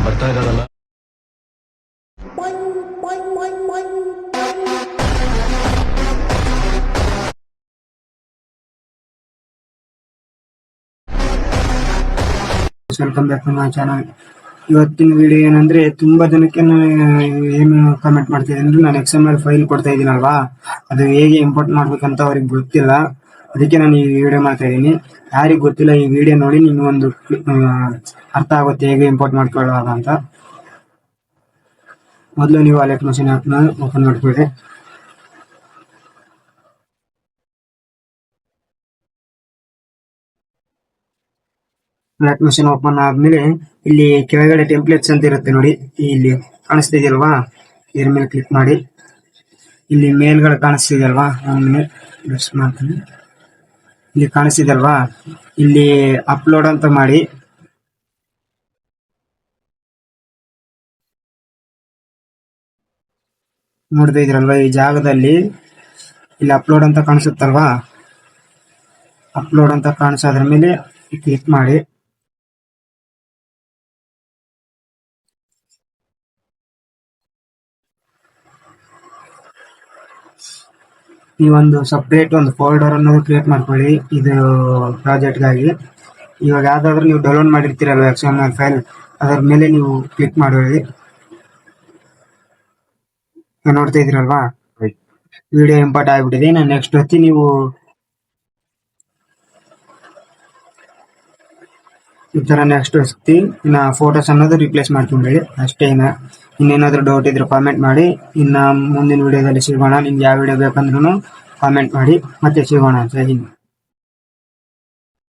ಬರ್ತಾ ಇರೋದಲ್ಲ. Welcome back to my channel. ಇವತ್ತಿನ ವಿಡಿಯೋ ಏನಂದ್ರೆ, ತುಂಬಾ ಜನಕ್ಕೆ ಏನು ಕಮೆಂಟ್ ಮಾಡ್ತಿದ್ದೀನಿ ಅಂದ್ರೆ, ನಾನು XML ಫೈಲ್ ಕೊಡ್ತಾ ಇದ್ದೀನಲ್ವಾ, ಅದು ಹೇಗೆ ಇಂಪೋರ್ಟ್ ಮಾಡ್ಬೇಕಂತ ಅವ್ರಿಗೆ ಗೊತ್ತಿಲ್ಲ. ಅದಕ್ಕೆ ನಾನು ಈ ವಿಡಿಯೋ ಮಾಡ್ತಾ ಇದ್ದೀನಿ. ಯಾರಿಗೆ ಗೊತ್ತಿಲ್ಲ, ಈ ವಿಡಿಯೋ ನೋಡಿ ನಿಮ್ಗೆ ಒಂದು ಅರ್ಥ ಆಗುತ್ತೆ ಹೇಗೆ ಇಂಪೋರ್ಟ್ ಮಾಡ್ಕೊಳ್ಳೋದು ಅಂತ. ಮೊದಲು ನೀವು ವಾಲೆಟ್ ಮಷಿನ್ ಆ್ಯಪ್ನ ಓಪನ್ ಮಾಡ್ಕೊಳ್ಳಿ. ವಾಲೆಟ್ ಮಷಿನ್ ಓಪನ್ ಆದ್ಮೇಲೆ ಇಲ್ಲಿ ಕೆಳಗಡೆ ಟೆಂಪ್ಲೇಟ್ಸ್ ಅಂತ ಇರುತ್ತೆ ನೋಡಿ, ಇಲ್ಲಿ ಕಾಣಿಸ್ತಿದೆಯಲ್ವಾ, ಇದ್ರ ಮೇಲೆ ಕ್ಲಿಕ್ ಮಾಡಿ. ಇಲ್ಲಿ ಮೇಲ್ಗಡೆ ಕಾಣಿಸ್ತಿದೆಯಲ್ವಾ, ಬೆಸ್ಟ್ ಮಾಡ್ತೀನಿ. ಇಲ್ಲಿ ಕಾಣಿಸ್ತಿದೆಯಲ್ವಾ, ಇಲ್ಲಿ ಅಪ್ಲೋಡ್ ಅಂತ ಮಾಡಿ. ನೋಡ್ತಾ ಇದ್ರಲ್ವಾ, ಈ ಜಾಗದಲ್ಲಿ ಇಲ್ಲಿ ಅಪ್ಲೋಡ್ ಅಂತ ಕಾಣಿಸುತ್ತಲ್ವಾ, ಅಪ್ಲೋಡ್ ಅಂತ ಕಾಣಿಸೋದ್ರ ಮೇಲೆ ಕ್ಲಿಕ್ ಮಾಡಿ. ನೀವೊಂದು ಸಪ್ರೇಟ್ ಒಂದು ಫೋಲ್ಡರ್ ಅನ್ನೋದು ಕ್ರಿಯೇಟ್ ಮಾಡ್ಕೊಳ್ಳಿ ಇದು ಪ್ರಾಜೆಕ್ಟ್ಗಾಗಿ. ಇವಾಗ ಯಾವ್ದಾದ್ರು ನೀವು ಡೌನ್ಲೋಡ್ ಮಾಡಿರ್ತೀರಲ್ವ XML ಫೈಲ್, ಅದರ ಮೇಲೆ ನೀವು ಕ್ಲಿಕ್ ಮಾಡಿ. ನೋಡ್ತಾ ಇದ್ದೀರಲ್ವಾ, ವಿಡಿಯೋ ಇಂಪೋರ್ಟ್ ಆಗಿಬಿಟ್ಟಿದೆ. ನಾನು ನೆಕ್ಸ್ಟ್ ಹೊತ್ತಿ ನೀವು ಈ ಥರ ನೆಕ್ಸ್ಟ್ ಹೊತ್ತಿ ಇನ್ನು ಫೋಟೋಸ್ ಅನ್ನೋದು ರಿಪ್ಲೇಸ್ ಮಾಡ್ಕೊಂಡ್ರಿ ಅಷ್ಟೇ. ಇನ್ನೇನಾದರೂ ಡೌಟ್ ಇದ್ರೆ ಕಾಮೆಂಟ್ ಮಾಡಿ. ಇನ್ನು ಮುಂದಿನ ವಿಡಿಯೋದಲ್ಲಿ ಸಿಗೋಣ. ನಿಮ್ಗೆ ಯಾವ ವಿಡಿಯೋ ಬೇಕಂದ್ರೂ ಕಾಮೆಂಟ್ ಮಾಡಿ, ಮತ್ತೆ ಸಿಗೋಣ. ಜೈ ಹಿಂದ್.